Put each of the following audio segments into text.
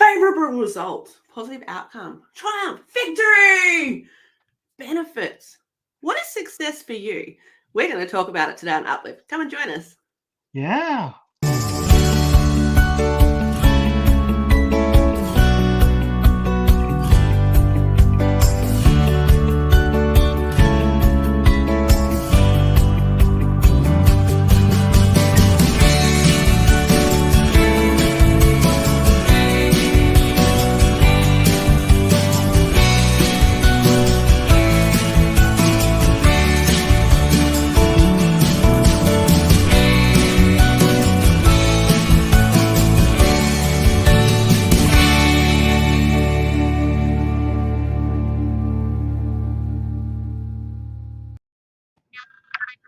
Favorable result, positive outcome, triumph, victory, benefits. What is success for you? We're going to talk about it today on Uplift. Come and join us. Yeah.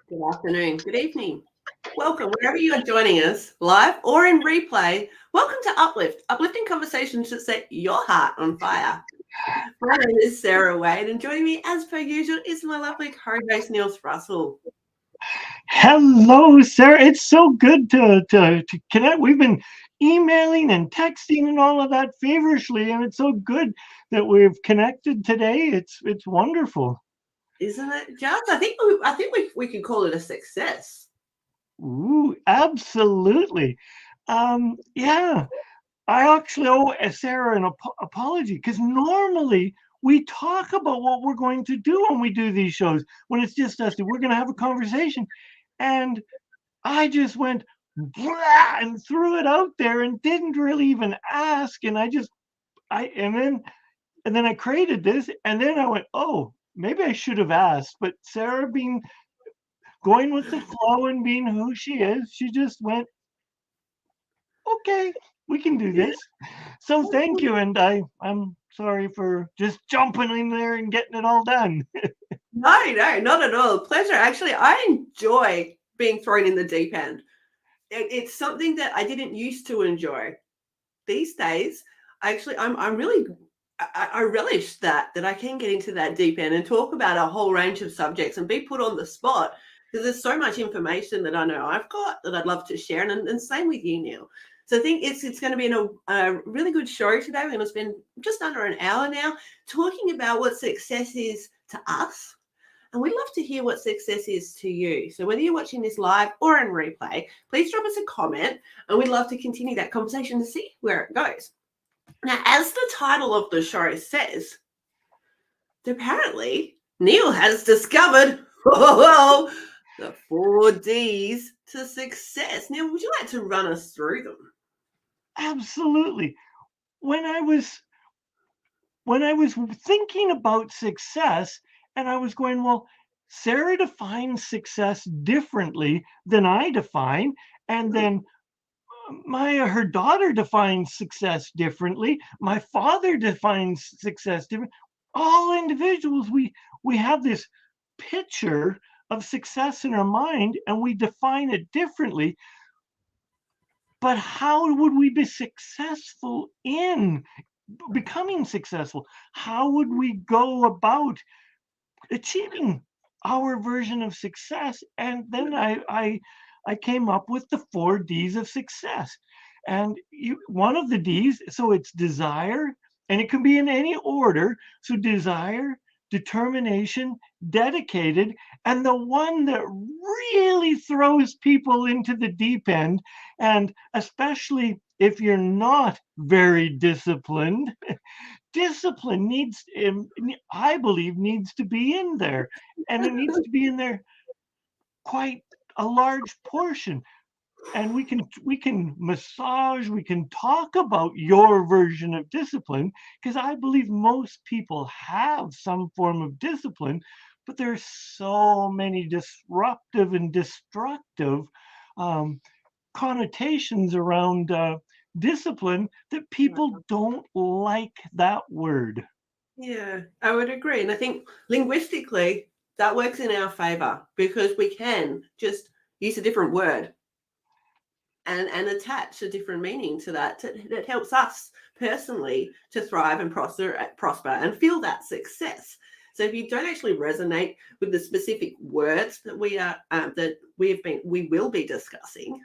Good afternoon, good evening. Welcome, wherever you are joining us, live or in replay. Welcome to Uplift, uplifting conversations that set your heart on fire. My name is Sarah Wade, and joining me, as per usual, is my lovely co-host, Niels Russell. Hello, Sarah. It's so good to connect. We've been emailing and texting and all of that feverishly, and it's so good that we've connected today. It's wonderful. Isn't it just? I think we could call it a success. Ooh, absolutely. Yeah. I actually owe Sarah an apology because normally we talk about what we're going to do when we do these shows. When it's just us, we're going to have a conversation, and I just went blah and threw it out there and didn't really even ask. And and then I created this, and then I went, oh, maybe I should have asked. But Sarah, being going with the flow and being who she is, she just went, okay, we can do this. So thank you, and I'm sorry for just jumping in there and getting it all done. No, not at all. Pleasure. Actually, I enjoy being thrown in the deep end. It's something that I didn't used to enjoy. These days, actually, I'm really I relish that I can get into that deep end and talk about a whole range of subjects and be put on the spot because there's so much information that I know I've got that I'd love to share, and same with you, Neil. So I think it's going to be a really good show today. We're going to spend just under an hour now talking about what success is to us. And we'd love to hear what success is to you. So whether you're watching this live or in replay, please drop us a comment and we'd love to continue that conversation to see where it goes. Now, as the title of the show says, apparently Neil has discovered the 4 Ds to success. Neil, would you like to run us through them? Absolutely. When I was thinking about success, and I was going, well, Sarah defines success differently than I define, and then her daughter defines success differently. My father defines success different. All individuals, we have this picture of success in our mind, and we define it differently. But how would we be successful in becoming successful? How would we go about achieving our version of success? And then I came up with the 4 Ds of success. And one of the Ds, so it's desire, and it can be in any order. So desire, determination, dedicated, and the one that really throws people into the deep end, and especially if you're not very disciplined, discipline I believe, needs to be in there, and it needs to be in there quite a large portion. And we can massage, we can talk about your version of discipline, because I believe most people have some form of discipline, but there's so many disruptive and destructive connotations around discipline that people don't like that word. Yeah, I would agree. And I think linguistically, that works in our favor because we can just use a different word and attach a different meaning to that. That helps us personally to thrive and prosper and feel that success. So if you don't actually resonate with the specific words that we will be discussing,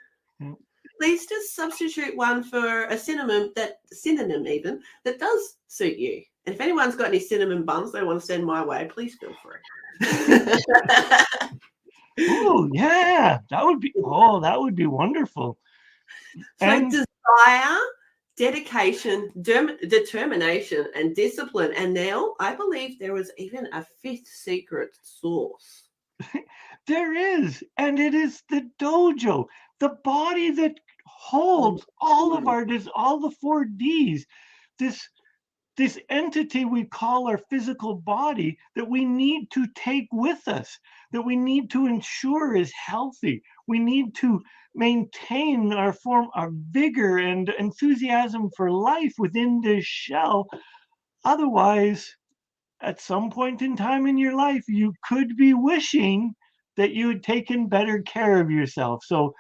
please just substitute one for a synonym even that does suit you. And if anyone's got any cinnamon buns they want to send my way, please feel free. Oh yeah, that would be wonderful. So And desire, dedication, determination, and discipline. And now I believe there is even a fifth secret sauce. there is, and it is the dojo, the body that holds all of all the 4Ds. This this entity we call our physical body that we need to take with us, that we need to ensure is healthy. We need to maintain our vigor and enthusiasm for life within this shell. Otherwise, at some point in time in your life, you could be wishing that you had taken better care of yourself. So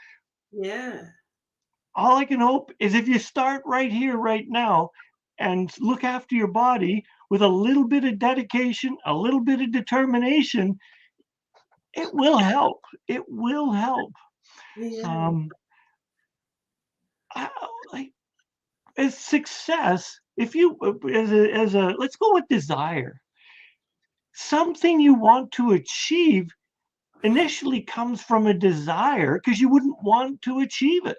Yeah. all I can hope is if you start right here, right now, and look after your body with a little bit of dedication, a little bit of determination, it will help. It will help. Yeah. Um, I, like as success, if you as a let's go with desire. Something you want to achieve initially comes from a desire because you wouldn't want to achieve it.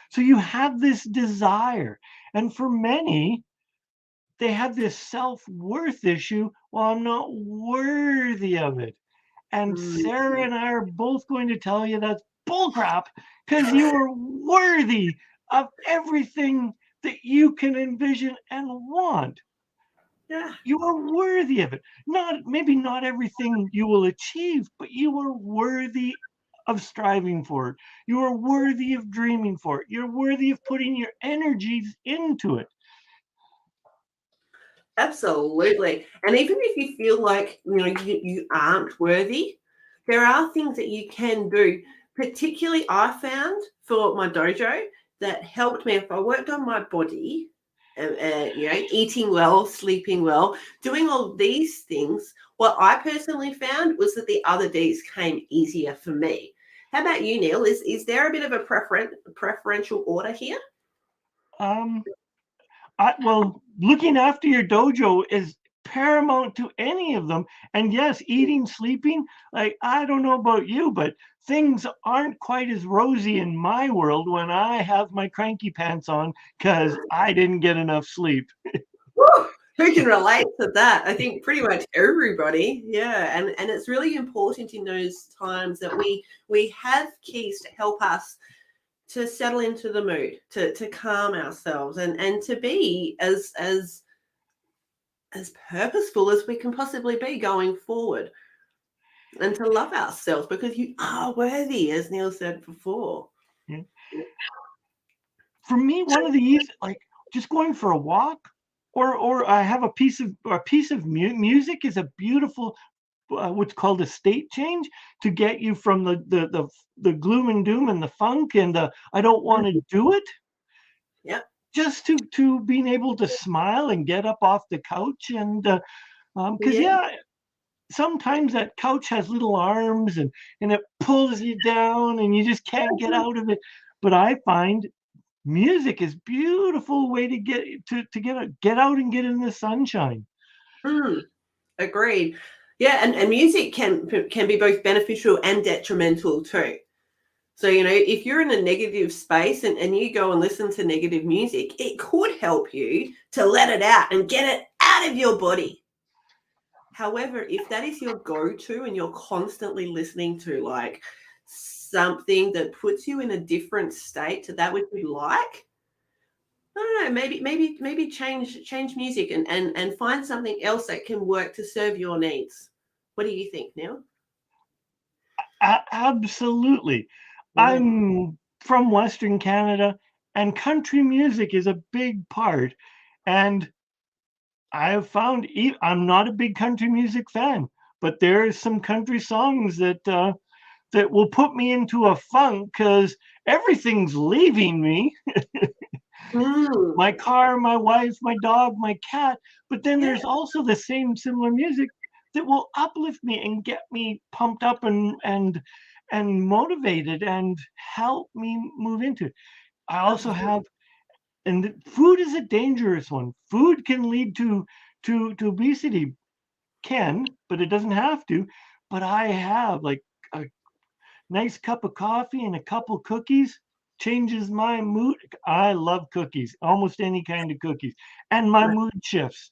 So you have this desire, and for many, they have this self-worth issue. Well, I'm not worthy of it. And Sarah Mm. and I are both going to tell you that's bullcrap because you are worthy of everything that you can envision and want. Yeah. You are worthy of it. Not maybe not everything you will achieve, but you are worthy of striving for it. You are worthy of dreaming for it. You're worthy of putting your energies into it. Absolutely. And even if you feel like you aren't worthy, there are things that you can do. Particularly, I found for my dojo that helped me if I worked on my body, eating well, sleeping well, doing all these things. What I personally found was that the other D's came easier for me. How about you, Neil? Is there a bit of a preferential order here? Um, well, looking after your dojo is paramount to any of them. And yes, eating, sleeping, like I don't know about you, but things aren't quite as rosy in my world when I have my cranky pants on because I didn't get enough sleep. Woo! Who can relate to that? I think pretty much everybody. Yeah, and it's really important in those times that we have keys to help us to settle into the mood, to calm ourselves, and to be as purposeful as we can possibly be going forward, and to love ourselves because you are worthy, as Neil said before. Yeah. For me, one of the easy, like just going for a walk, or I have music is a beautiful what's called a state change to get you from the gloom and doom and the funk and the I don't want to do it, Yeah, just to being able to smile and get up off the couch and because yeah. yeah, sometimes that couch has little arms and it pulls you down and you just can't get out of it. But I find music is beautiful way to get out and get in the sunshine. Mm, agreed. Yeah, and music can be both beneficial and detrimental too. So, if you're in a negative space and you go and listen to negative music, it could help you to let it out and get it out of your body. However, if that is your go to and you're constantly listening to like something that puts you in a different state to that which you like, I don't know, maybe change music and find something else that can work to serve your needs. What do you think, Neil? Absolutely. Yeah. I'm from Western Canada, and country music is a big part. And I have found I'm not a big country music fan, but there are some country songs that will put me into a funk because everything's leaving me. Mm, My car, my wife, my dog, my cat. But then yeah. there's also the same similar music that will uplift me and get me pumped up and motivated and help me move into it. I also Absolutely. have, and food is a dangerous one. Food can lead to obesity, can, but it doesn't have to. But I have like a nice cup of coffee and a couple cookies changes my mood. I love cookies, almost any kind of cookies, and my mood shifts.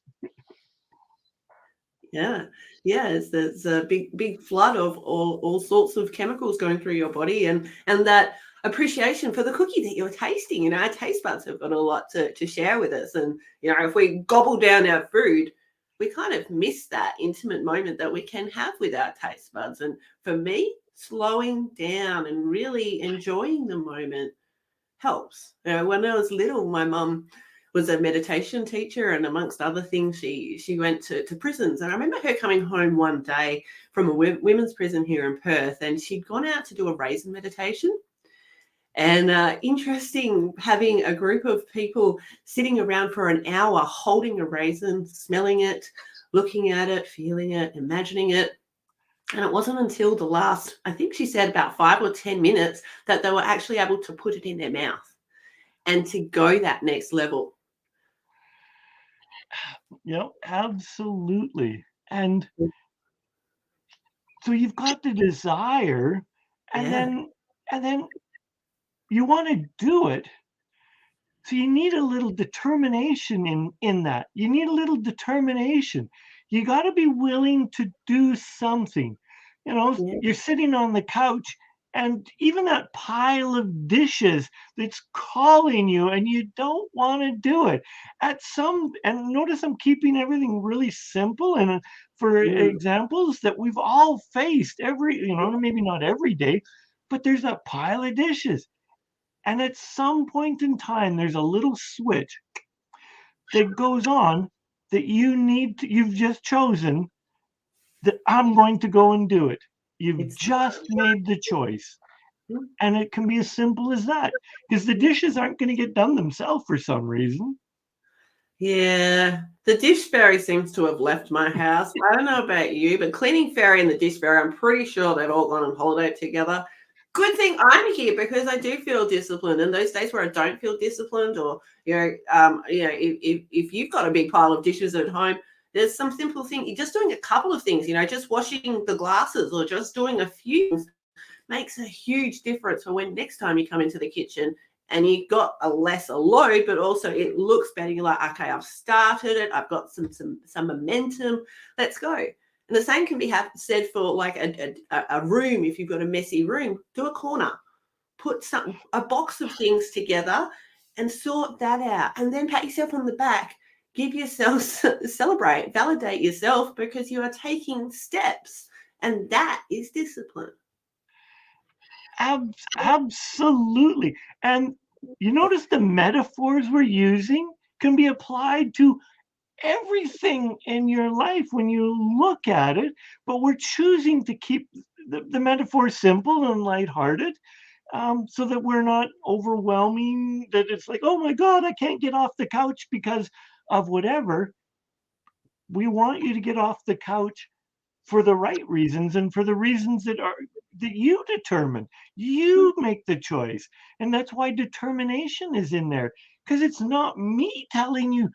Yeah, yeah. There's a big flood of all sorts of chemicals going through your body, and that appreciation for the cookie that you're tasting. You know, our taste buds have got a lot to share with us, and you know, if we gobble down our food, we kind of miss that intimate moment that we can have with our taste buds. And for me, slowing down and really enjoying the moment helps. You know, when I was little, my mum was a meditation teacher, and amongst other things, she went to prisons. And I remember her coming home one day from a women's prison here in Perth, and she'd gone out to do a raisin meditation. And interesting having a group of people sitting around for an hour holding a raisin, smelling it, looking at it, feeling it, imagining it. And it wasn't until the last, I think she said about 5 or 10 minutes, that they were actually able to put it in their mouth and to go that next level. Absolutely. And so you've got the desire, and Yeah. then you want to do it. So you need a little determination in that. You need a little determination. You got to be willing to do something. Yeah. You're sitting on the couch, and even that pile of dishes that's calling you, and you don't want to do it. And notice I'm keeping everything really simple, and for Mm. examples that we've all faced maybe not every day, but there's that pile of dishes. And at some point in time, there's a little switch that goes on that you've just chosen that I'm going to go and do it. You've It's just made the choice. time. And it can be as simple as that because the dishes aren't going to get done themselves for some reason. Yeah, the dish fairy seems to have left my house. I don't know about you, but cleaning fairy and the dish fairy, I'm pretty sure they've all gone on holiday together. Good thing I'm here because I do feel disciplined. And those days where I don't feel disciplined, or if you've got a big pile of dishes at home, there's some simple thing. You're just doing a couple of things, just washing the glasses or just doing a few things makes a huge difference for when next time you come into the kitchen and you got a lesser load, but also it looks better. You're like, okay, I've started it. I've got some momentum. Let's go. And the same can be said for like a room. If you've got a messy room, do a corner, put a box of things together, and sort that out. And then pat yourself on the back. Give yourself celebrate, validate yourself because you are taking steps, and that is discipline. Absolutely. And you notice the metaphors we're using can be applied to everything in your life when you look at it, but we're choosing to keep the metaphor simple and lighthearted, so that we're not overwhelming, that it's like, oh my God, I can't get off the couch because of whatever. We want you to get off the couch for the right reasons and for the reasons that you determine. You make the choice. And that's why determination is in there. Because it's not me telling you,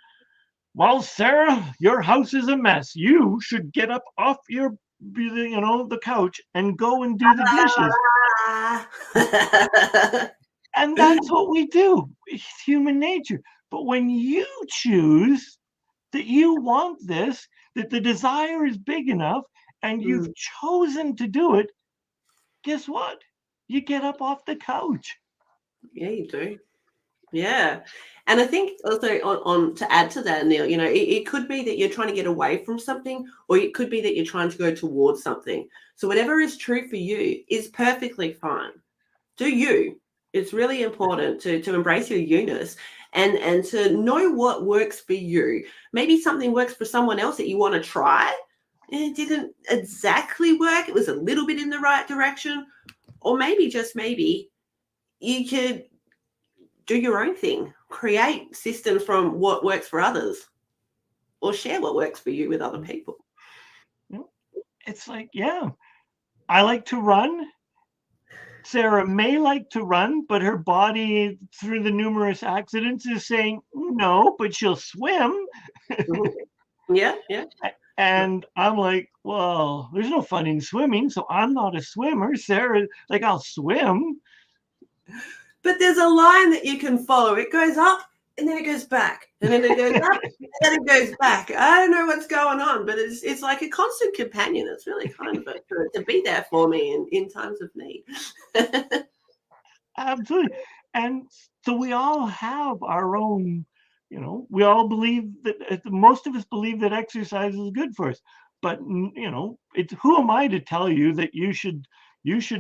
well, Sarah, your house is a mess. You should get up off the couch and go and do the dishes. And that's what we do. It's human nature. But when you choose that you want this, that the desire is big enough, and you've Mm, chosen to do it, guess what? You get up off the couch. yeah, you do. Yeah. And I think also on to add to that, Neil, it could be that you're trying to get away from something, or it could be that you're trying to go towards something. So whatever is true for you is perfectly fine. Do you. It's really important to embrace your you-ness and to know what works for you. Maybe something works for someone else that you want to try. And it didn't exactly work. It was a little bit in the right direction. Or maybe, just maybe, you could do your own thing, create systems from what works for others, or share what works for you with other people. It's like, yeah, I like to run. Sarah may like to run, but her body, through the numerous accidents, is saying no, but she'll swim. Mhm. Yeah, yeah. And I'm like, well, there's no fun in swimming, so I'm not a swimmer. Sarah, like, I'll swim. But there's a line that you can follow. It goes up and then it goes back, and then it goes up and then it goes back. I don't know what's going on, but it's like a constant companion. It's really kind of it to be there for me in times of need. Absolutely. And so we all have our own, we all believe that most of us believe that exercise is good for us. But it's who am I to tell you that you should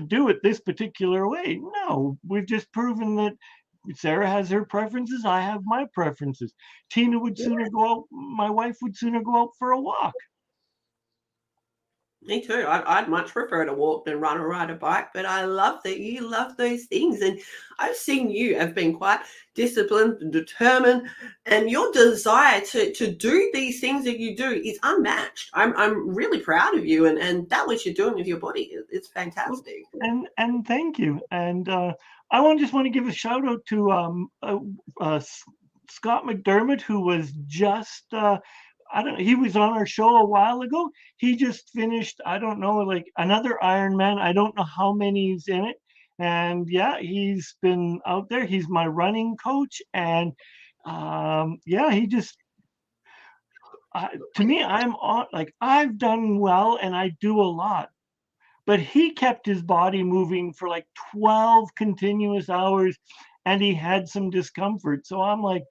do it this particular way? No, we've just proven that Sarah has her preferences, I have my preferences. Tina would sooner go out, my wife would sooner go out for a walk. Me too. I'd much prefer to walk than run or ride a bike, but I love that you love those things. And I've seen you have been quite disciplined and determined, and your desire to do these things that you do is unmatched. I'm really proud of you, and that what you're doing with your body it's Well, fantastic. and thank you. And I just want to give a shout out to Scott McDermott, who was just I don't know, he was on our show a while ago. He just finished, I don't know, like another Ironman. I don't know how many he's in it. And yeah, he's been out there. He's my running coach. And yeah, he just to me, I'm on, like, I've done well and I do a lot, but he kept his body moving for like 12 continuous hours and he had some discomfort. So I'm like,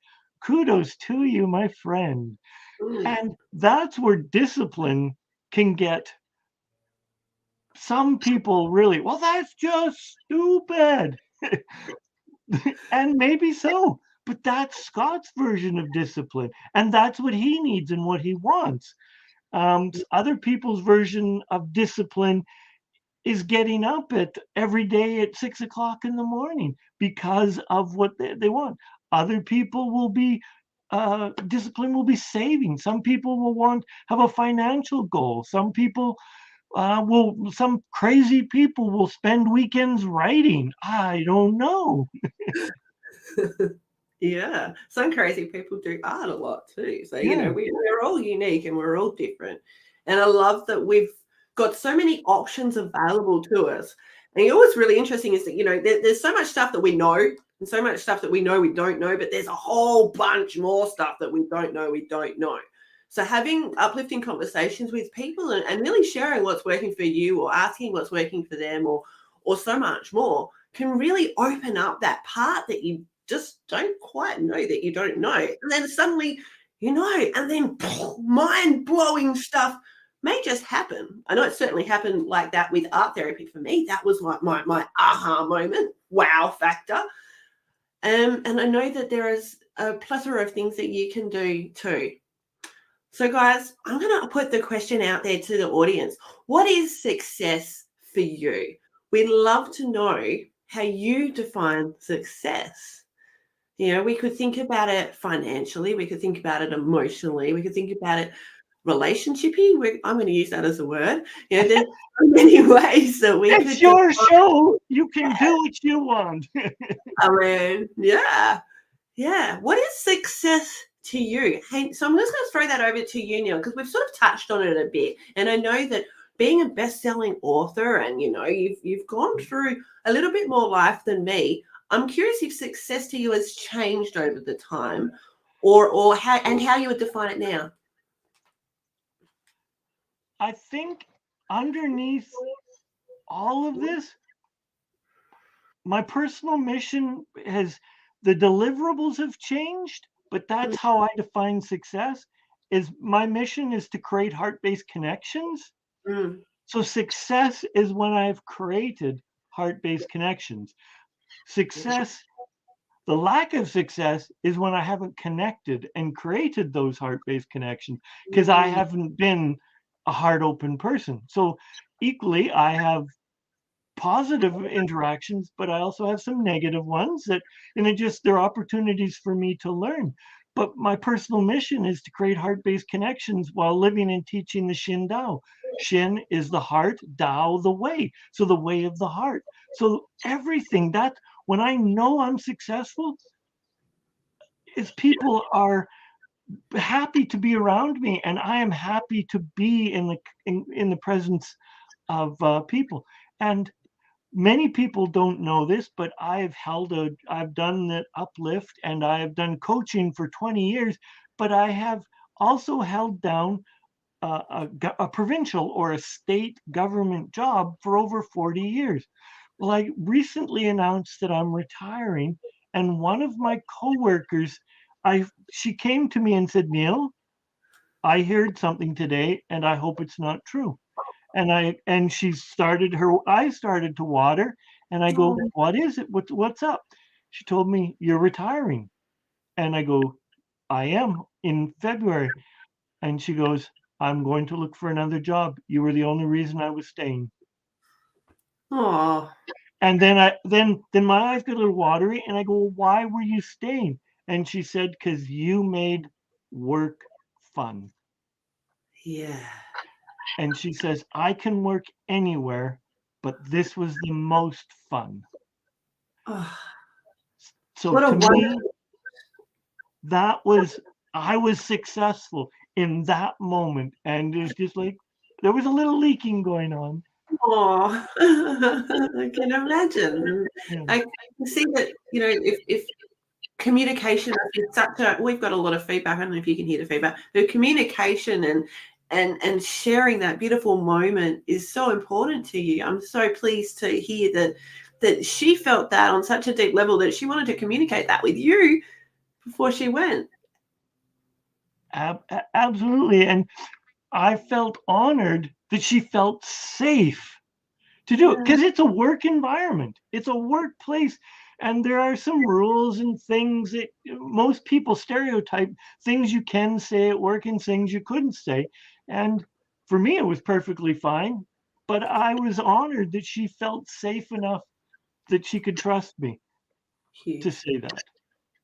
kudos to you, my friend. Mm. And that's where discipline can get some people really, well, that's just stupid. And maybe so, but that's Scott's version of discipline. And that's what he needs and what he wants. Other people's version of discipline is getting up at every day at 6 o'clock in the morning because of what they want. Other people will be discipline will be saving. Some people will have a financial goal. Some crazy people will spend weekends writing. I don't know. Yeah, some crazy people do art a lot too. So, Yeah. we're all unique and we're all different. And I love that we've got so many options available to us. And what's really interesting is that, there's so much stuff that we know and so much stuff that we know we don't know, but there's a whole bunch more stuff that we don't know. So having uplifting conversations with people and really sharing what's working for you or asking what's working for them or so much more can really open up that part that you just don't quite know that you don't know. And then suddenly and then mind blowing stuff may just happen. I know it certainly happened like that with art therapy for me. That was like my aha moment, wow factor. And I know that there is a plethora of things that you can do too. So, guys, I'm going to put the question out there to the audience. What is success for you? We'd love to know how you define success. We could think about it financially, we could think about it emotionally, we could think about it relationshipy. I'm going to use that as a word. There's so many ways that we It's could your define show. You can that. do what you want. I mean, yeah. Yeah. What is success to you? Hey, so I'm just going to throw that over to you, Neil, because we've sort of touched on it a bit. And I know that being a best-selling author and, you've gone through a little bit more life than me. I'm curious if success to you has changed over the time or how you would define it now. I think underneath all of this, my personal mission the deliverables have changed, but that's how I define success. Is my mission is to create heart-based connections. Mm, So success is when I've created heart-based connections. Success, the lack of success is when I haven't connected and created those heart-based connections because I mm, haven't been a heart open person. So equally, I have positive interactions, but I also have some negative ones and they're opportunities for me to learn. But my personal mission is to create heart-based connections while living and teaching the Shin Dao. Shin is the heart, Dao the way. So the way of the heart. So everything that when I know I'm successful, is people are happy to be around me, and I am happy to be in the presence of people. And many people don't know this, but I've done the UPLIFT and I have done coaching for 20 years, but I have also held down a provincial or a state government job for over 40 years. Well, I recently announced that I'm retiring, and one of my coworkers, she came to me and said, Neil, I heard something today, and I hope it's not true. And her eyes started to water, and I go, Oh, what is it? What's up? She told me, you're retiring. And I go, I am in February. And she goes, I'm going to look for another job. You were the only reason I was staying. oh, And then my eyes got a little watery, and I go, well, why were you staying? And she said, because you made work fun. yeah. And she says, I can work anywhere, but this was the most fun. Oh, So what a to me, wonderful. I was successful in that moment. And it was just like, there was a little leaking going on. Oh, I can imagine. Yeah. I can see that, if communication is such a, we've got a lot of feedback. I don't know if you can hear the feedback. The communication and sharing that beautiful moment is so important to you. I'm so pleased to hear that she felt that on such a deep level that she wanted to communicate that with you before she went. Absolutely. And I felt honored that she felt safe to do it Yeah. because it's a work environment, it's a workplace. And there are some rules and things that most people stereotype, things you can say at work and things you couldn't say. And for me, it was perfectly fine. But I was honored that she felt safe enough that she could trust me to Huge. say that.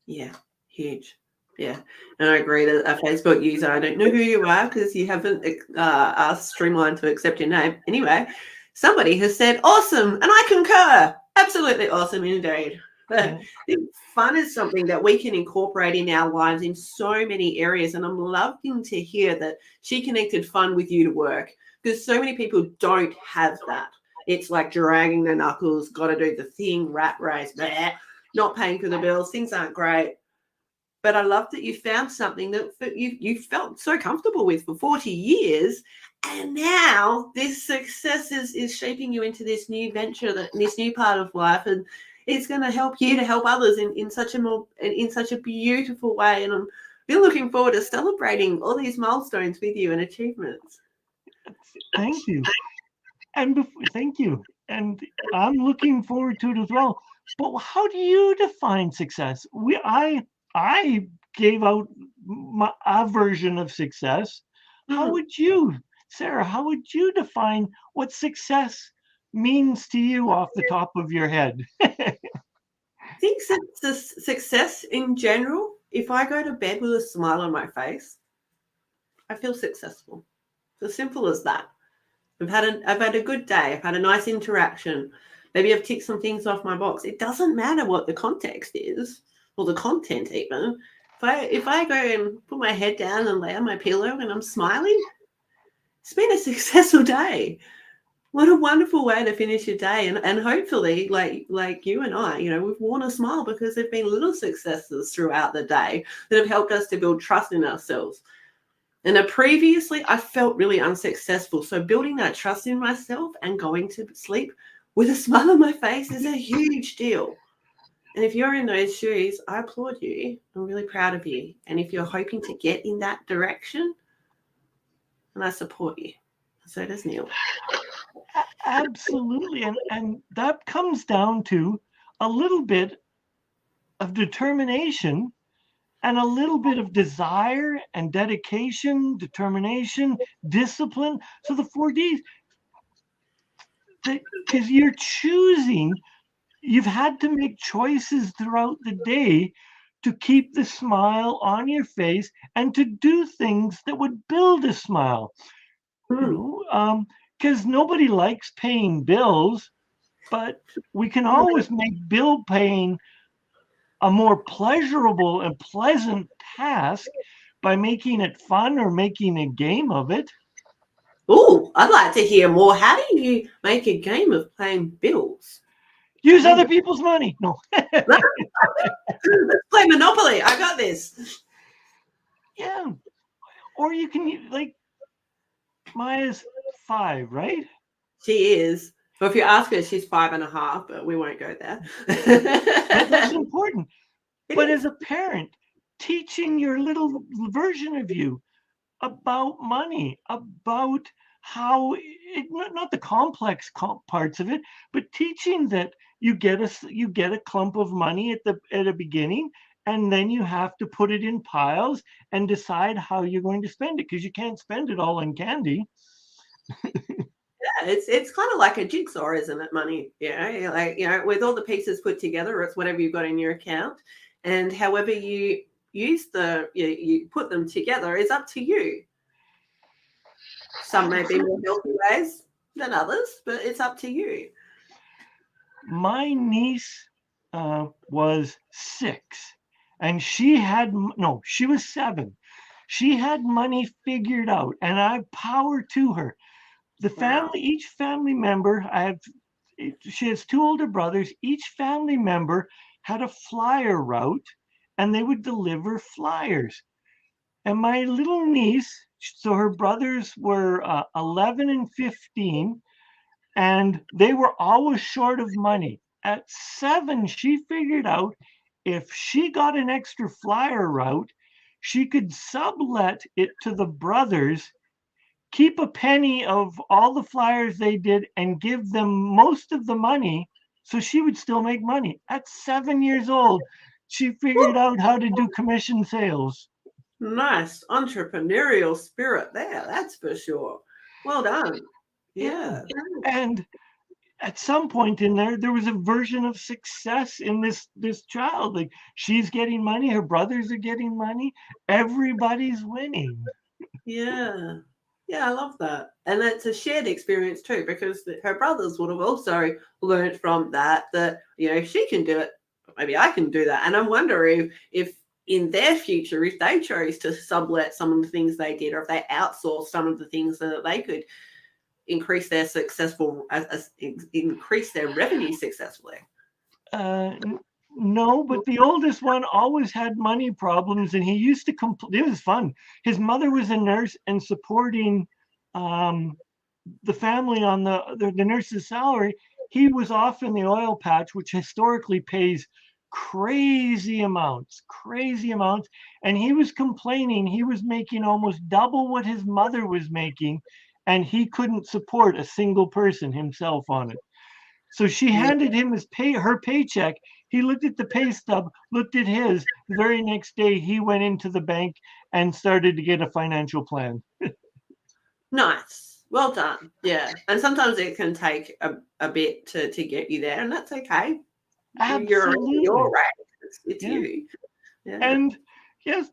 Yeah, huge. Yeah, and I agree that a Facebook user, I don't know who you are because you haven't asked Streamline to accept your name. Anyway, somebody has said, awesome, and I concur. Absolutely awesome indeed. But Yeah. I think fun is something that we can incorporate in our lives in so many areas. And I'm loving to hear that she connected fun with you to work because so many people don't have that. It's like dragging their knuckles, got to do the thing, rat race, bleh, not paying for the bills, things aren't great. But I love that you found something that you felt so comfortable with for 40 years. And now this success is shaping you into this new venture, this new part of life. And it's going to help you to help others in such a beautiful way. And I'm really looking forward to celebrating all these milestones with you and achievements. Thank you. Thank you. And I'm looking forward to it as well. But how do you define success? I gave out a version of success. How Mhm. would you, Sarah, how would you define what success means to you off the top of your head? I think success in general, if I go to bed with a smile on my face, I feel successful. It's as simple as that. I've had a good day. I've had a nice interaction. Maybe I've ticked some things off my box. It doesn't matter what the context is or the content even. If I go and put my head down and lay on my pillow and I'm smiling, it's been a successful day. What a wonderful way to finish your day. And hopefully, like you and I, we've worn a smile because there've been little successes throughout the day that have helped us to build trust in ourselves. And previously, I felt really unsuccessful. So building that trust in myself and going to sleep with a smile on my face is a huge deal. And if you're in those shoes, I applaud you. I'm really proud of you. And if you're hoping to get in that direction, then I support you. So does Neil. Absolutely. And that comes down to a little bit of determination and a little bit of desire and dedication, determination, discipline. So the 4Ds, because you're choosing, you've had to make choices throughout the day to keep the smile on your face and to do things that would build a smile, Mm. because nobody likes paying bills, but we can always make bill paying a more pleasurable and pleasant task by making it fun or making a game of it. Oh, I'd like to hear more. How do you make a game of paying bills? Use Kind other of. people's money. No. Let's play Monopoly. I got this. Yeah. Or you can, like, Maya's 5, right? She is. Well, if you ask her, she's 5.5, but we won't go there. That's important. It But is. as a parent, teaching your little version of you about money, about how it, not the complex parts of it, but teaching that you get a clump of money at a beginning, and then you have to put it in piles and decide how you're going to spend it, because you can't spend it all in candy. Yeah, it's kind of like a jigsaw, isn't it? Money, like with all the pieces put together, it's whatever you've got in your account, and however you use you put them together is up to you. Some may be more healthy ways than others, but it's up to you. My niece was 6, and she was 7. She had money figured out, and I power to her. Wow. Each family member, she has 2 older brothers. Each family member had a flyer route, and they would deliver flyers. And my little niece, so her brothers were 11 and 15, and they were always short of money. At 7, she figured out if she got an extra flyer route, she could sublet it to the brothers, keep a penny of all the flyers they did, and give them most of the money. So she would still make money. At 7 years old, she figured out how to do commission sales. Nice entrepreneurial spirit there, that's for sure. Well done. Yeah. Yeah. And at some point in there was a version of success in this child. Like, she's getting money, her brothers are getting money, everybody's winning. Yeah. Yeah, I love that. And it's a shared experience too, because her brothers would have also learned from that, if she can do it, maybe I can do that. And I'm wondering if in their future, if they chose to sublet some of the things they did, or if they outsourced some of the things so that they could increase their increase their revenue successfully. uh no, but the oldest one always had money problems, and he used to complain. It was fun. His mother was a nurse and supporting um the family on the nurse's salary. He was off in the oil patch, which historically pays crazy amounts. And he was complaining he was making almost double what his mother was making, and he couldn't support a single person himself on it. So she Yeah. handed him her paycheck. He looked at the pay stub, looked at his. The very next day, he went into the bank and started to get a financial plan. Nice. Well done. Yeah. And sometimes it can take a bit to get you there, and that's okay. You're in your Absolutely. race. It's Yeah. you. Yeah. And yes,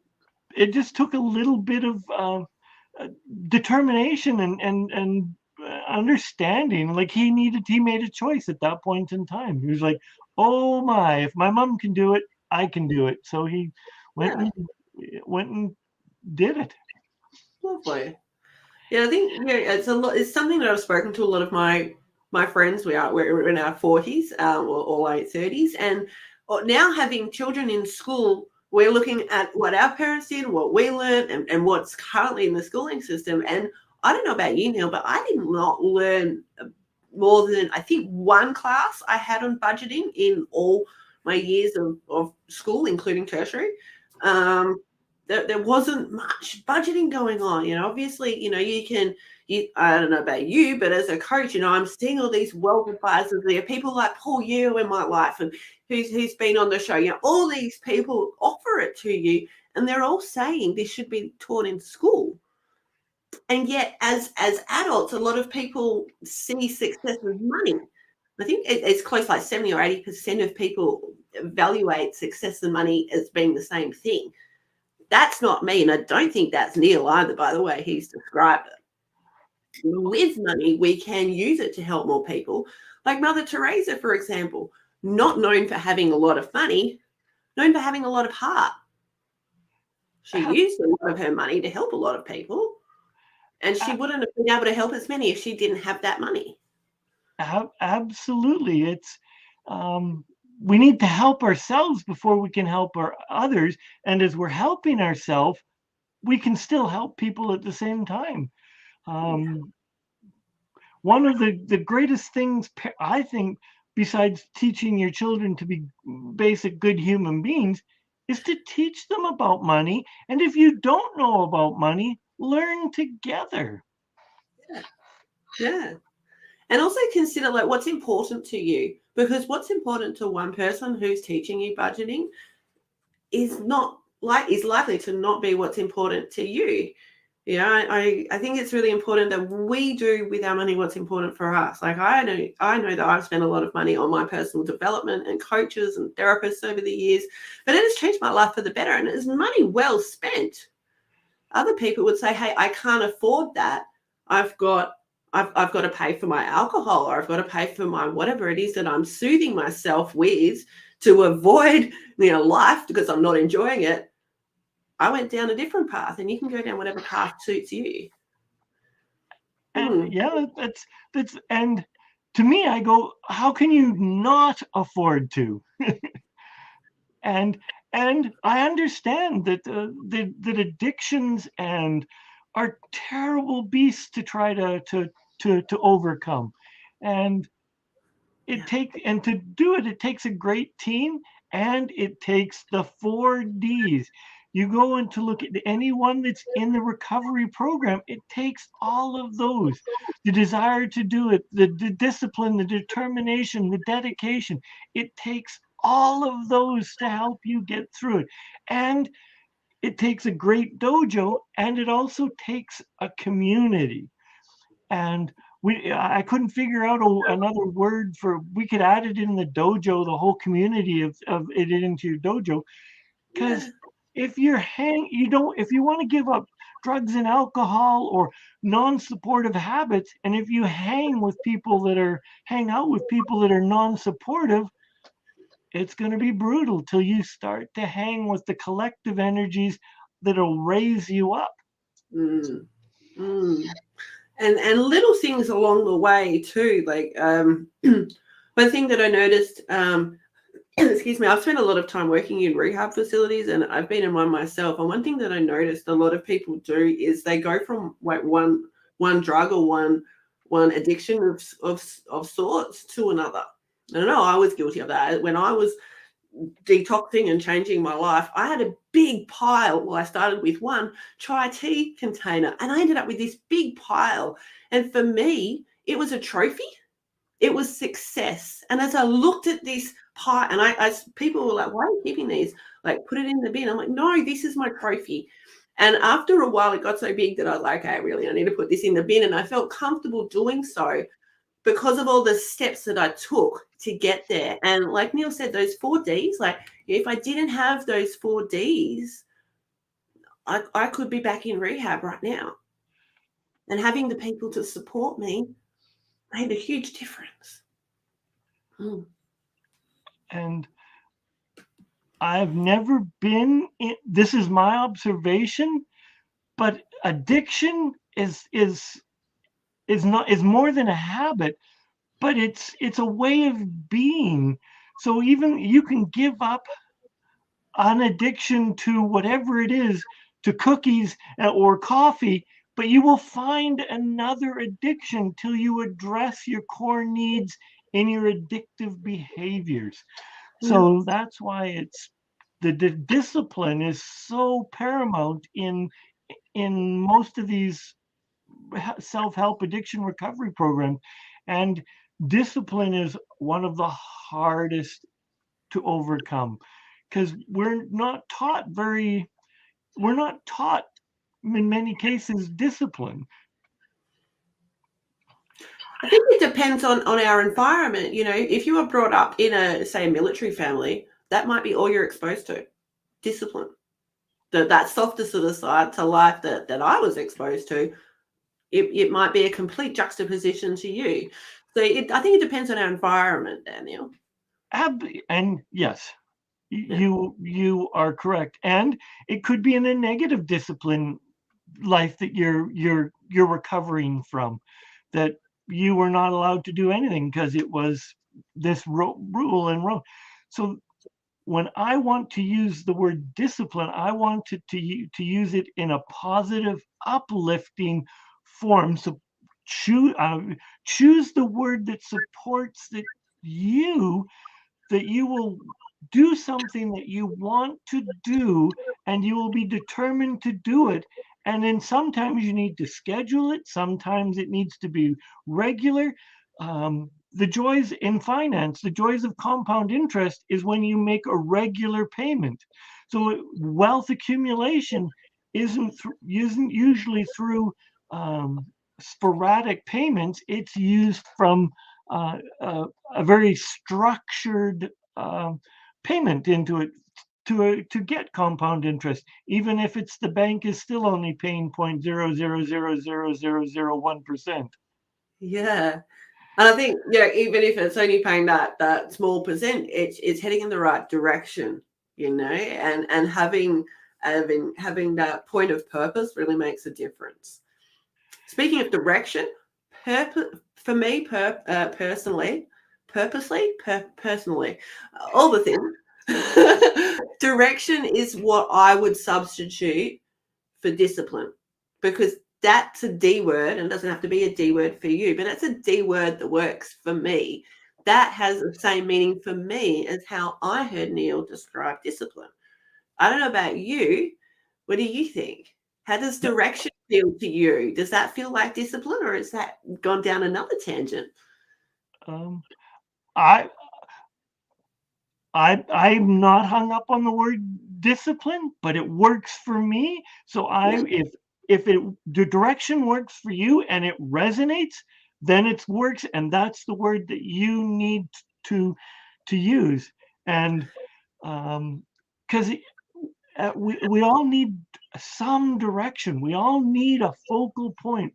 it just took a little bit of uh, determination and understanding. Like, he made a choice at that point in time. He was like, oh my, if my mom can do it, I can do it. So he went Yeah. and went and did it. Lovely. Yeah, I think it's a lot. It's something that I've spoken to a lot of my friends. We're in our 40s, or late 30s, and now having children in school, we're looking at what our parents did, what we learned, and what's currently in the schooling system. And I don't know about you, Neil, but I did not learn more than I think one class I had on budgeting in all my years of school, including tertiary. Um, there wasn't much budgeting going on. Obviously, I don't know about you, but as a coach, I'm seeing all these wealth advisors. There are people like Paul Yu in my life, and who's been on the show. All these people offer it to you, and they're all saying this should be taught in school. And yet, as adults, a lot of people see success as money. I think it's close, like 70 or 80% of people evaluate success and money as being the same thing. That's not me, and I don't think that's Neil either, by the way he's described it. With money, we can use it to help more people. Like Mother Teresa, for example, not known for having a lot of money, known for having a lot of heart. She used a lot of her money to help a lot of people, and she wouldn't have been able to help as many if she didn't have that money. Absolutely. It's we need to help ourselves before we can help our others. And as we're helping ourselves, we can still help people at the same time. Yeah. One of the greatest things, I think, besides teaching your children to be basic good human beings, is to teach them about money. And if you don't know about money, learn together. Yeah. Yeah. And also consider like what's important to you, because what's important to one person who's teaching you budgeting is not like is likely to not be what's important to you. You know, I think it's really important that we do with our money what's important for us. Like I know that I've spent a lot of money on my personal development and coaches and therapists over the years, but it has changed my life for the better, and it's money well spent. Other people would say, "Hey, I can't afford that. I've got I've got to pay for my alcohol, or I've got to pay for my whatever it is that I'm soothing myself with to avoid, life because I'm not enjoying it." I went down a different path, and you can go down whatever path suits you. And Hmm. yeah, that's and to me, I go, how can you not afford to? and and I understand that that addictions and are terrible beasts to try to overcome, and Yeah. to do it, it takes a great team, and it takes the 4 Ds. You go and to look at anyone that's in the recovery program, it takes all of those: the desire to do it, the discipline, the determination, the dedication. It takes all of those to help you get through it. And it takes a great dojo, and it also takes a community. And I couldn't figure out another word for, we could add it in the dojo, the whole community of it into your dojo. Because Yeah. if you're you don't, if you want to give up drugs and alcohol or non-supportive habits, and if you hang out with people that are non-supportive, it's going to be brutal till you start to hang with the collective energies that'll raise you up. Mm. Mm. And little things along the way too, like one thing that I noticed, excuse me, I've spent a lot of time working in rehab facilities, and I've been in one myself. And one thing that I noticed a lot of people do is they go from like one drug or one addiction of sorts to another. I don't know. I was guilty of that when I was detoxing and changing my life. I had a big pile. Well, I started with one chai tea container, and I ended up with this big pile. And for me, it was a trophy. It was success. And as I looked at this pie, and people were like, "Why are you keeping these? Like, put it in the bin." I'm like, "No, this is my trophy." And after a while, it got so big that I was like, "Okay, really, I need to put this in the bin." And I felt comfortable doing so because of all the steps that I took to get there. And like Neil said, those 4 Ds, like if I didn't have those 4 Ds, I could be back in rehab right now. And having the people to support me made a huge difference. Mm. And I've never been in, this is my observation, but addiction is more than a habit, but it's a way of being. So even you can give up an addiction to whatever it is, to cookies or coffee, but you will find another addiction till you address your core needs in your addictive behaviors. Yeah. So that's why it's the discipline is so paramount in most of these self-help addiction recovery programs. And discipline is one of the hardest to overcome, because we're not taught in many cases, discipline. I think it depends on our environment. You know, if you were brought up in say, a military family, that might be all you're exposed to, discipline. That softer sort of side to life that I was exposed to, it might be a complete juxtaposition to you. So I think it depends on our environment, Daniel. And yes, Yeah. you are correct. And it could be in a negative discipline life that you're recovering from, that you were not allowed to do anything because it was this rule and road. So when I want to use the word discipline, I want to use it in a positive, uplifting form. So choose the word that supports that you will do something that you want to do, and you will be determined to do it. And then sometimes you need to schedule it, sometimes it needs to be regular. The joys in finance, the joys of compound interest is when you make a regular payment. So wealth accumulation isn't usually through sporadic payments. It's used from a very structured payment into it to get compound interest, even if it's the bank is still only paying 0.00000001%. Yeah. And I think, even if it's only paying that small percent, it's heading in the right direction, and having that point of purpose really makes a difference. Speaking of direction, for me, personally, personally, all the things, direction is what I would substitute for discipline, because that's a D word, and it doesn't have to be a D word for you, but that's a D word that works for me. That has the same meaning for me as how I heard Neil describe discipline. I don't know about you. What do you think? How does direction feel to you? Does that feel like discipline, or has that gone down another tangent? Um, I I'm not hung up on the word discipline, but it works for me. So Yeah. if the direction works for you and it resonates, then it works, and that's the word that you need to use. And because we all need some direction. We all need a focal point.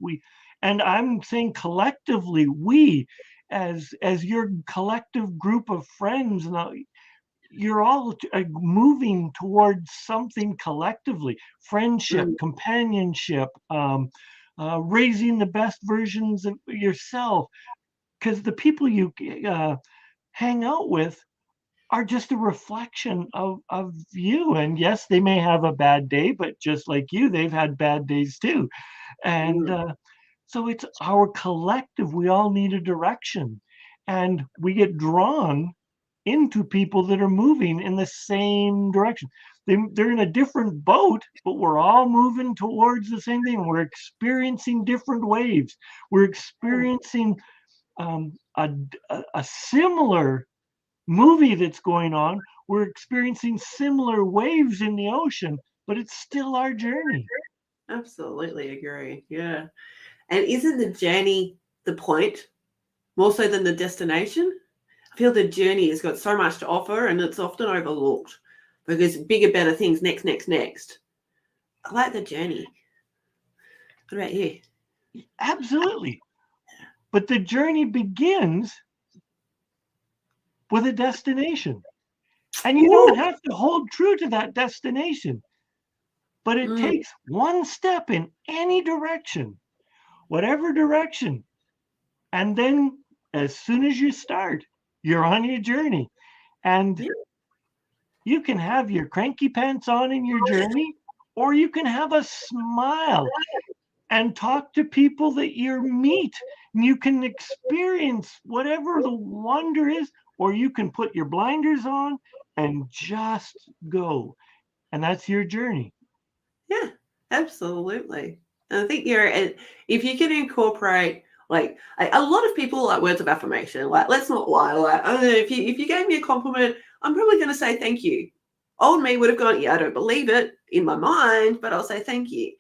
And I'm saying collectively, we as your collective group of friends now, you're all moving towards something collectively: friendship, Mm, companionship, raising the best versions of yourself. Because the people you hang out with are just a reflection of you. And yes, they may have a bad day, but just like you, they've had bad days too. And mm. so it's our collective. We all need a direction, and we get drawn into people that are moving in the same direction. They're in a different boat, but we're all moving towards the same thing. We're experiencing different waves. We're experiencing um, a, a similar movie that's going on. We're experiencing similar waves in the ocean, but it's still our journey. Absolutely agree. Yeah. And isn't the journey the point more so than the destination? I feel the journey has got so much to offer, and it's often overlooked because bigger, better things next, next, next. I like the journey. What about you? Absolutely. But the journey begins with a destination. And you don't Ooh. have to hold true to that destination, but it Mm, takes one step in any direction, whatever direction. And then as soon as you start, you're on your journey. And yeah. you can have your cranky pants on in your journey, or you can have a smile and talk to people that you meet. And you can experience whatever the wonder is, or you can put your blinders on and just go. And that's your journey. Yeah, absolutely. And I think if you can incorporate, like, a lot of people like words of affirmation. Like, let's not lie. Like, I don't know, if you gave me a compliment, I'm probably going to say thank you. Old me would have gone, yeah, I don't believe it in my mind, but I'll say thank you.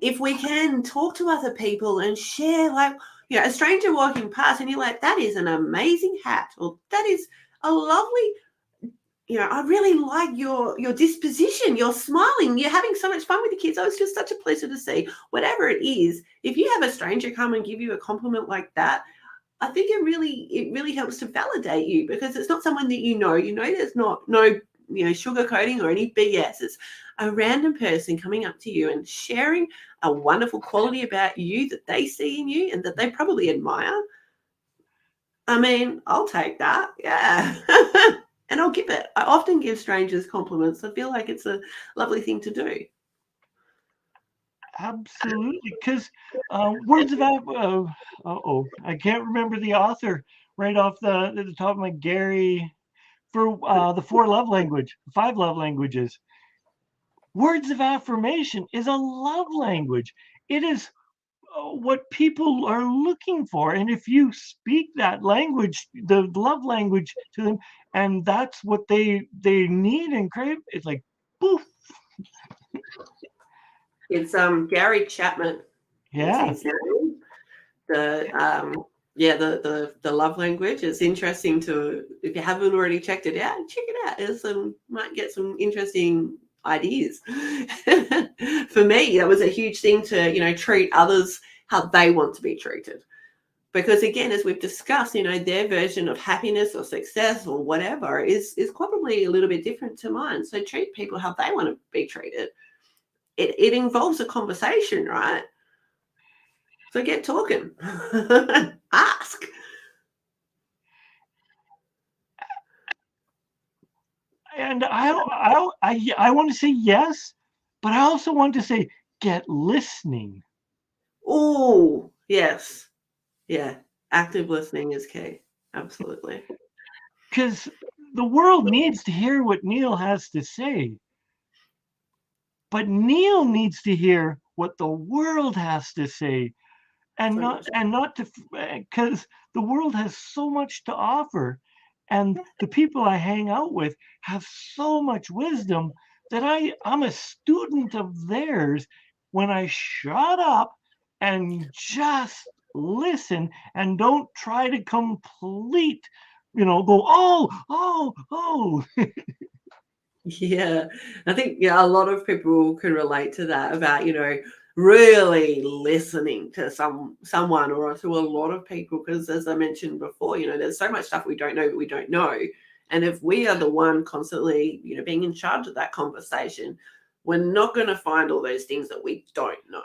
If we can talk to other people and share, like, a stranger walking past and you're like, that is an amazing hat, or that is a lovely, I really like your disposition. You're smiling. You're having so much fun with the kids. Oh, it's just such a pleasure to see. Whatever it is, if you have a stranger come and give you a compliment like that, I think it really helps to validate you, because it's not someone that you know. There's no sugarcoating or any BS. It's a random person coming up to you and sharing a wonderful quality about you that they see in you and that they probably admire. I mean, I'll take that. Yeah. And I'll give it. I often give strangers compliments. I feel like it's a lovely thing to do. Absolutely, because words of I can't remember the author right off the top of my Gary for the five love languages. Words of affirmation is a love language. It is what people are looking for, and if you speak that language, the love language to them, and that's what they need and crave, it's like poof. It's Gary Chapman. It's Yeah. his name. The love language. It's interesting to, if you haven't already checked it out, check it out. There's might get some interesting ideas. For me, that was a huge thing to treat others how they want to be treated. Because again, as we've discussed, their version of happiness or success or whatever is probably a little bit different to mine. So treat people how they want to be treated. It involves a conversation, right? So get talking. Ask. And I want to say yes, but I also want to say get listening. Oh, yes. Yeah. Active listening is key. Absolutely. Because the world needs to hear what Neil has to say. But Neil needs to hear what the world has to say, and So much. not to, because the world has so much to offer, and the people I hang out with have so much wisdom that I'm a student of theirs when I shut up and just listen and don't try to complete, go, oh. Yeah. I think, a lot of people can relate to that about, really listening to someone or to a lot of people, because as I mentioned before, there's so much stuff we don't know that we don't know. And if we are the one constantly, being in charge of that conversation, we're not going to find all those things that we don't know.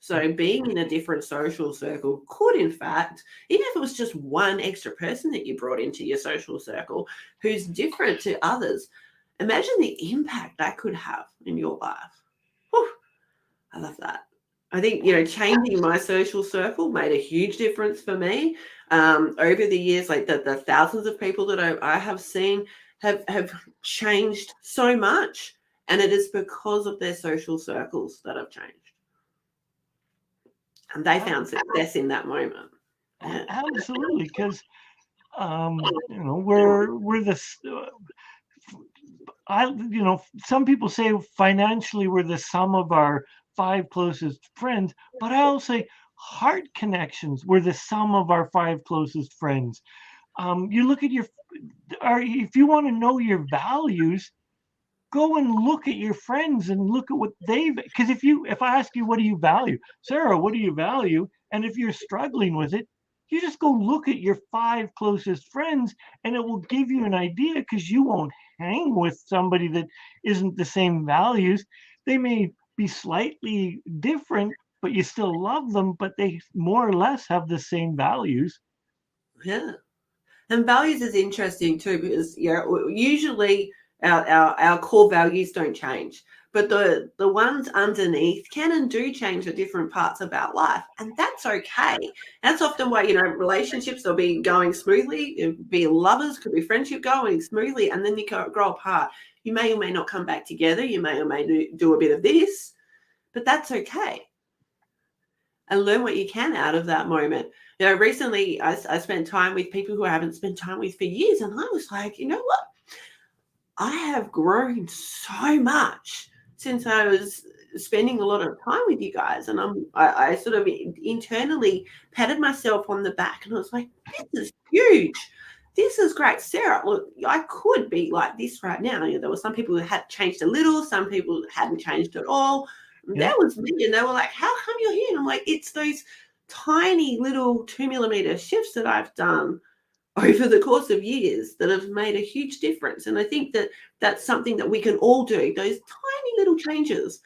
So being in a different social circle could, in fact, even if it was just one extra person that you brought into your social circle who's different to others, imagine the impact that could have in your life. Whew, I love that. I think, changing my social circle made a huge difference for me. Over the years, like the thousands of people that I have seen have changed so much. And it is because of their social circles that have changed. And they found success in that moment. Yeah. Absolutely, because we're this. Some people say financially we're the sum of our five closest friends, but I'll say heart connections. We're the sum of our five closest friends. You look at if you want to know your values, go and look at your friends and look at what because if I ask you, what do you value, Sarah, what do you value? And if you're struggling with it, you just go look at your five closest friends and it will give you an idea, because you won't hang with somebody that isn't the same values. They may be slightly different, but you still love them, but they more or less have the same values. Yeah. And values is interesting too, because usually our core values don't change, but the ones underneath can and do change at different parts of our life, and that's okay. That's often why relationships will be going smoothly, it be lovers, could be friendship going smoothly, and then you grow apart. You may or may not come back together. You may or may do a bit of this, but that's okay. And learn what you can out of that moment. Recently I spent time with people who I haven't spent time with for years, and I was like, you know what? I have grown so much since I was spending a lot of time with you guys. And I sort of internally patted myself on the back and I was like, this is huge. This is great. Sarah, look, I could be like this right now. You know, there were some people who had changed a little, some people hadn't changed at all. Yeah. That was me. And they were like, how come you're here? And I'm like, it's those tiny little 2 millimeter shifts that I've done over the course of years that have made a huge difference. And I think that that's something that we can all do, those tiny little changes.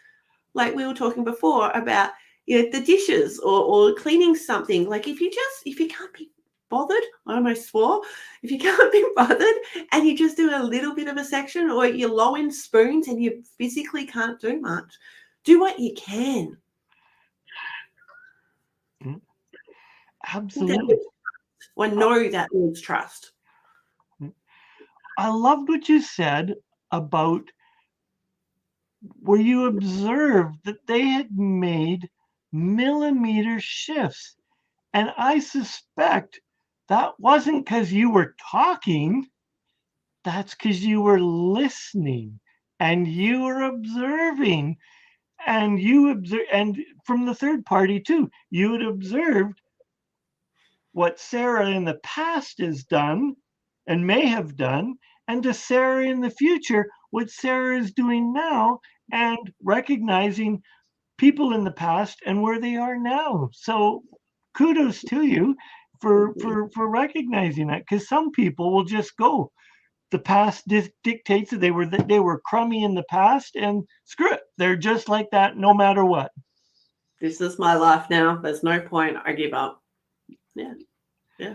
Like we were talking before about, you know, the dishes or cleaning something. Like if you can't be bothered, I almost swore, if you can't be bothered and you just do a little bit of a section, or you're low in spoons and you physically can't do much, do what you can. Absolutely. I know that needs trust. I loved what you said about where you observed that they had made millimeter shifts. And I suspect that wasn't because you were talking, that's because you were listening and you were observing. And you observe, and from the third party too, you had observed what Sarah in the past has done and may have done, and to Sarah in the future, what Sarah is doing now, and recognizing people in the past and where they are now. So kudos to you for recognizing that, because some people will just go, the past dictates that they were crummy in the past, and screw it, they're just like that no matter what. This is my life now. There's no point. I give up. Yeah. Yeah.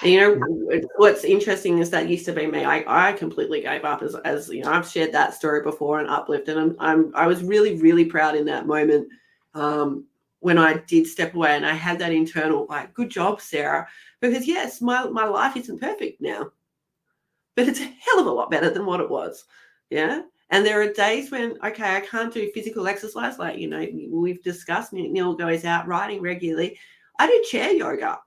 And, you know, what's interesting is that used to be me. I completely gave up, as you know, I've shared that story before in Uplift, and I was really, really proud in that moment, when I did step away and I had that internal, like, good job, Sarah. Because yes, my life isn't perfect now, but it's a hell of a lot better than what it was. Yeah. And there are days when, okay, I can't do physical exercise. Like, you know, we've discussed, Neil goes out riding regularly. I do chair yoga.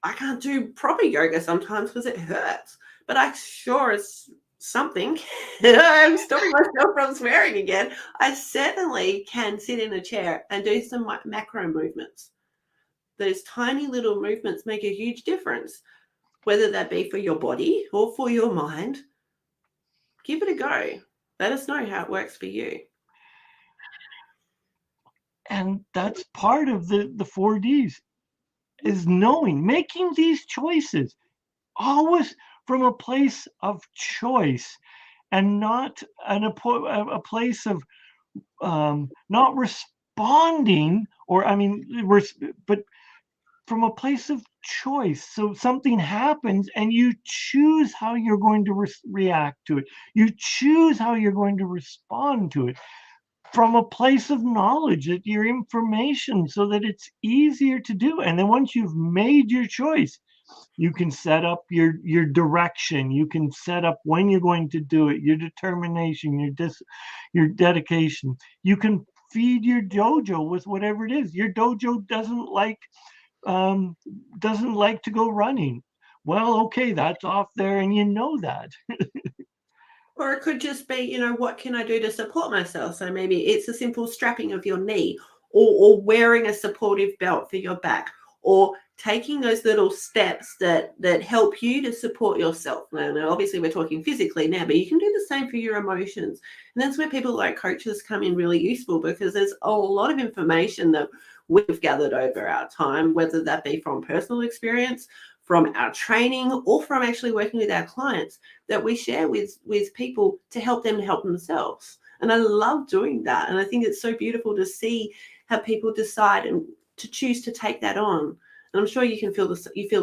I can't do proper yoga sometimes because it hurts, but I sure as something, I'm stopping myself from swearing again. I certainly can sit in a chair and do some macro movements. Those tiny little movements make a huge difference, whether that be for your body or for your mind. Give it a go. Let us know how it works for you. And that's part of the 4Ds, is knowing, making these choices, always from a place of choice, and not a place of not responding, or I mean, but from a place of choice. So something happens and you choose how you're going to react to it. You choose how you're going to respond to it from a place of knowledge, that your information, so that it's easier to do. And then once you've made your choice, you can set up your direction, you can set up when you're going to do it, your determination, your dedication. You can feed your dojo with whatever it is. Your dojo doesn't like to go running. Well, okay, that's off there, and you know that. Or it could just be, you know, what can I do to support myself? So maybe it's a simple strapping of your knee, or wearing a supportive belt for your back, or taking those little steps that help you to support yourself. Now, obviously, we're talking physically now, but you can do the same for your emotions. And that's where people like coaches come in really useful, because there's a lot of information that we've gathered over our time, whether that be from personal experience, from our training, or from actually working with our clients, that we share with people to help them help themselves. And I love doing that. And I think it's so beautiful to see how people decide and to choose to take that on. And I'm sure you can feel the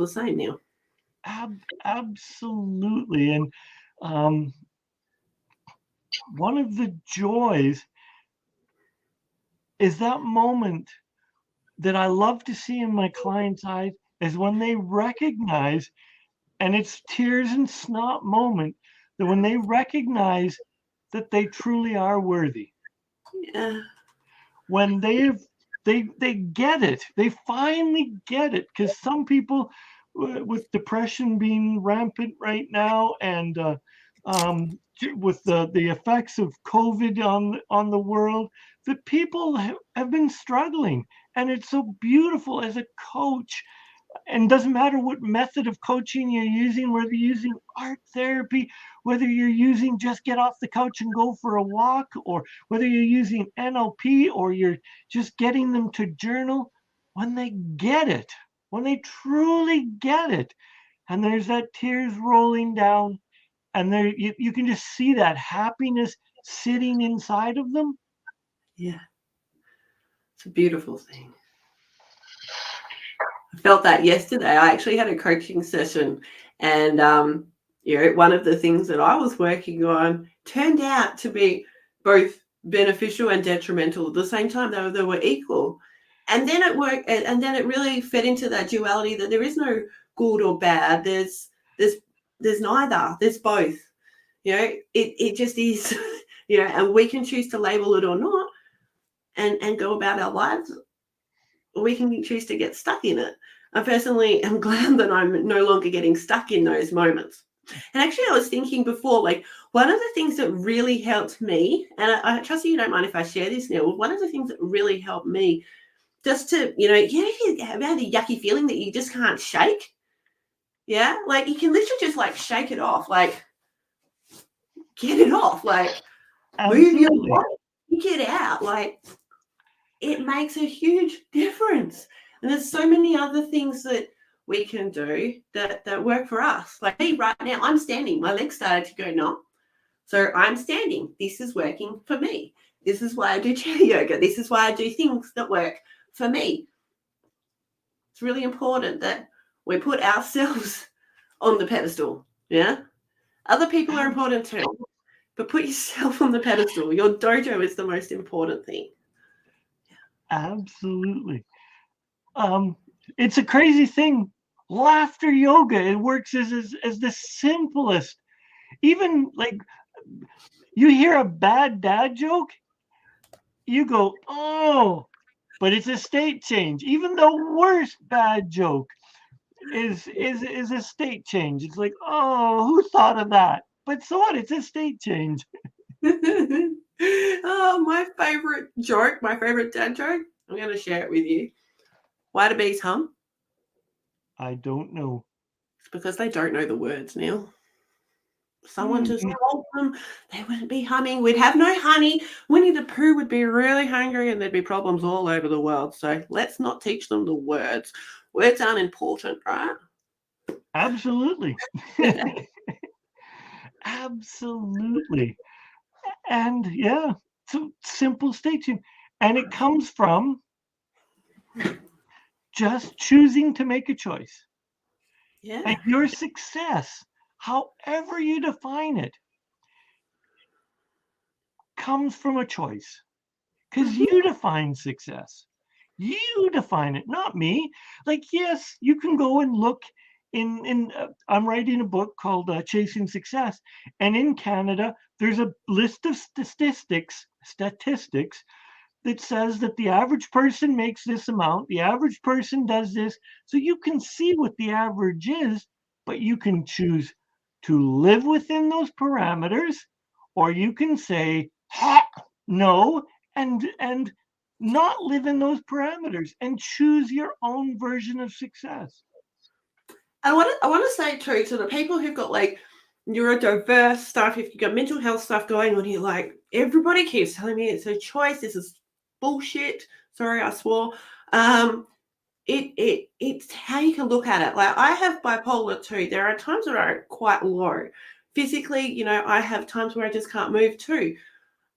same now. Absolutely. And one of the joys is that moment that I love to see in my clients' eyes, is when they recognize, and it's tears and snot moment, that when they recognize that they truly are worthy. Yeah. When they get it, they finally get it. Because some people, with depression being rampant right now, and with the effects of COVID on the world, the people have been struggling, and it's so beautiful as a coach. And doesn't matter what method of coaching you're using, whether you're using art therapy, whether you're using just get off the couch and go for a walk, or whether you're using NLP, or you're just getting them to journal. When they get it, when they truly get it, and there's that tears rolling down, and there you can just see that happiness sitting inside of them. Yeah. It's a beautiful thing. I felt that yesterday. I actually had a coaching session, and one of the things that I was working on turned out to be both beneficial and detrimental at the same time. They were equal, and then it worked, and then it really fed into that duality that there is no good or bad. There's neither. There's both. It just is. And we can choose to label it or not, and go about our lives. We can choose to get stuck in it. I personally am glad that I'm no longer getting stuck in those moments. And actually, I was thinking before, like, one of the things that really helped me, and I trust you don't mind if I share this now, one of the things that really helped me just to, you have had a yucky feeling that you just can't shake. Yeah. Like, you can literally just like shake it off, like, get it off, like, move your body, get it out. Like, it makes a huge difference. And there's so many other things that we can do that work for us. Like me right now, I'm standing. My legs started to go numb. So I'm standing. This is working for me. This is why I do chair yoga. This is why I do things that work for me. It's really important that we put ourselves on the pedestal. Yeah. Other people are important too, but put yourself on the pedestal. Your dojo is the most important thing. Absolutely. It's a crazy thing. Laughter yoga, it works as the simplest. Even like you hear a bad dad joke, you go, oh, but it's a state change. Even the worst bad joke is a state change. It's like, oh, who thought of that? But so what? It's a state change. Oh, my favorite joke, my favorite dad joke. I'm going to share it with you. Why do bees hum? I don't know. It's because they don't know the words, Neil. Someone just told them they wouldn't be humming. We'd have no honey. Winnie the Pooh would be really hungry and there'd be problems all over the world. So let's not teach them the words. Words aren't important, right? Absolutely. Absolutely. And yeah, so simple state change. And it comes from just choosing to make a choice. Yeah. And your success, however you define it, comes from a choice. Because you define success. You define it, not me. Like, yes, you can go and look I'm writing a book called Chasing Success. And in Canada, there's a list of statistics that says that the average person makes this amount, the average person does this. So you can see what the average is, but you can choose to live within those parameters, or you can say, no, and not live in those parameters and choose your own version of success. I want to say too to the people who've got like neurodiverse stuff, if you've got mental health stuff going on here, like everybody keeps telling me it's a choice. This is bullshit. Sorry, I swore. It's how you can look at it. Like I have bipolar too. There are times where I'm quite low. Physically, I have times where I just can't move too.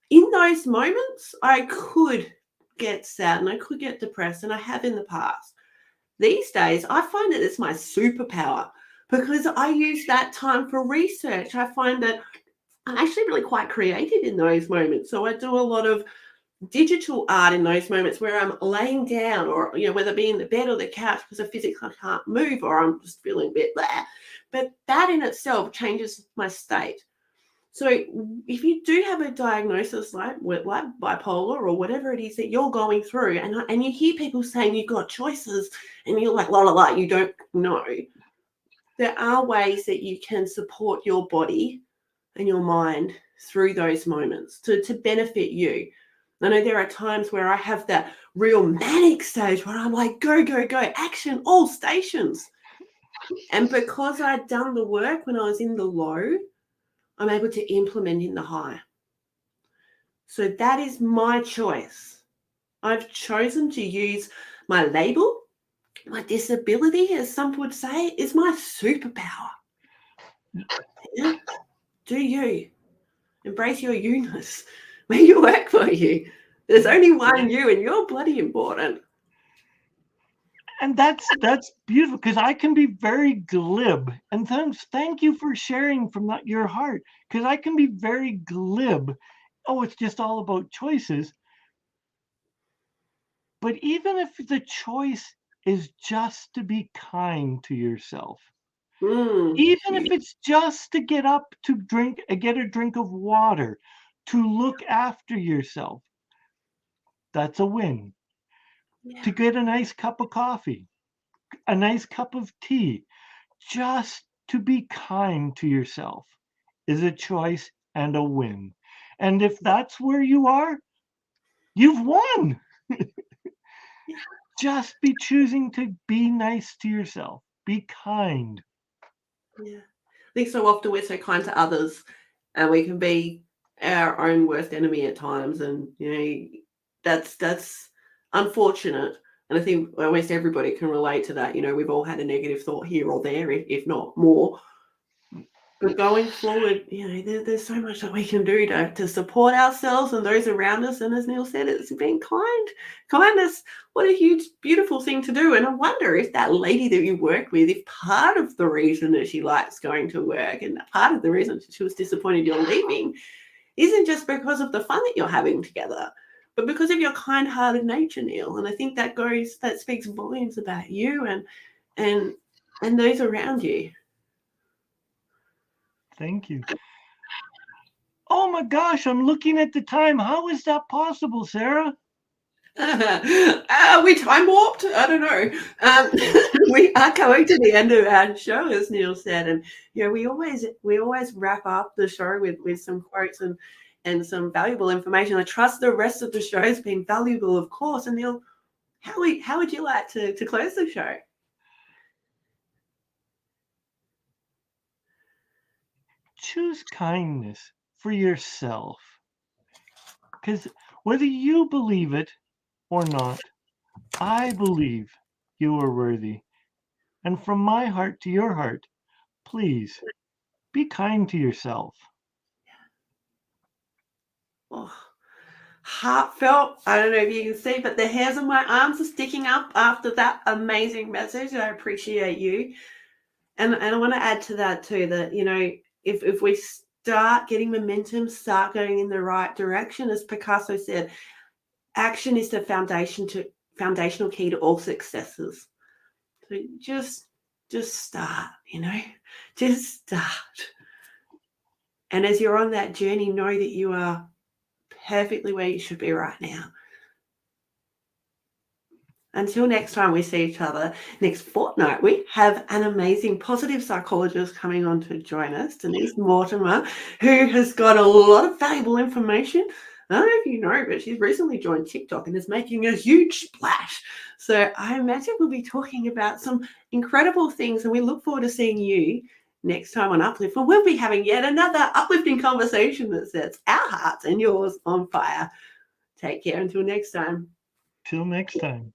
In those moments, I could get sad and I could get depressed, and I have in the past. These days, I find that it's my superpower because I use that time for research. I find that I'm actually really quite creative in those moments. So I do a lot of digital art in those moments where I'm laying down, or whether it be in the bed or the couch because I physically can't move, or I'm just feeling a bit blah. But that in itself changes my state. So if you do have a diagnosis like bipolar or whatever it is that you're going through, and you hear people saying you've got choices and you're like, la, la, la, you don't know, there are ways that you can support your body and your mind through those moments to benefit you. I know there are times where I have that real manic stage where I'm like, go, go, go, action, all stations. And because I'd done the work when I was in the low, I'm able to implement in the high. So that is my choice. I've chosen to use my label, my disability, as some would say, is my superpower. Yeah? Do you embrace your you-ness? Make it work for you. There's only one you, and you're bloody important. And that's beautiful, because I can be very glib. And thank you for sharing from your heart, because I can be very glib. Oh, it's just all about choices. But even if the choice is just to be kind to yourself, even if it's just to get up to get a drink of water, to look after yourself, that's a win. Yeah. To get a nice cup of coffee, a nice cup of tea, just to be kind to yourself is a choice and a win. And if that's where you are, you've won. Yeah. Just be choosing to be nice to yourself. Be kind. Yeah. I think so often we're so kind to others, and we can be our own worst enemy at times. And that's unfortunate. And I think almost everybody can relate to that. We've all had a negative thought here or there, if not more. But going forward, there's so much that we can do to support ourselves and those around us. And as Neil said, it's being kind. Kindness, what a huge, beautiful thing to do. And I wonder if that lady that you work with, if part of the reason that she likes going to work and part of the reason she was disappointed you're leaving isn't just because of the fun that you're having together, but because of your kind-hearted nature, Neil. And I think that speaks volumes about you and those around you. Thank you. Oh my gosh, I'm looking at the time. How is that possible, Sarah? We time warped. I don't know. We are coming to the end of our show, as Neil said, and we always wrap up the show with some quotes and some valuable information. I trust the rest of the show has been valuable, of course. And Neil, how would you like to close the show? Choose kindness for yourself. Because whether you believe it or not, I believe you are worthy. And from my heart to your heart, please be kind to yourself. Oh, heartfelt. I don't know if you can see, but the hairs on my arms are sticking up after that amazing message. I appreciate you. And I want to add to that too, that, if we start getting momentum, start going in the right direction, as Picasso said, action is the foundational key to all successes. So just start, just start. And as you're on that journey, know that you are perfectly where you should be right now. Until next time we see each other next fortnight, we have an amazing positive psychologist coming on to join us, Denise Mortimer, who has got a lot of valuable information. I don't know if you know, but she's recently joined TikTok and is making a huge splash. So I imagine we'll be talking about some incredible things, and we look forward to seeing you next time on Uplift, where we'll be having yet another uplifting conversation that sets our hearts and yours on fire. Take care until next time. Till next time.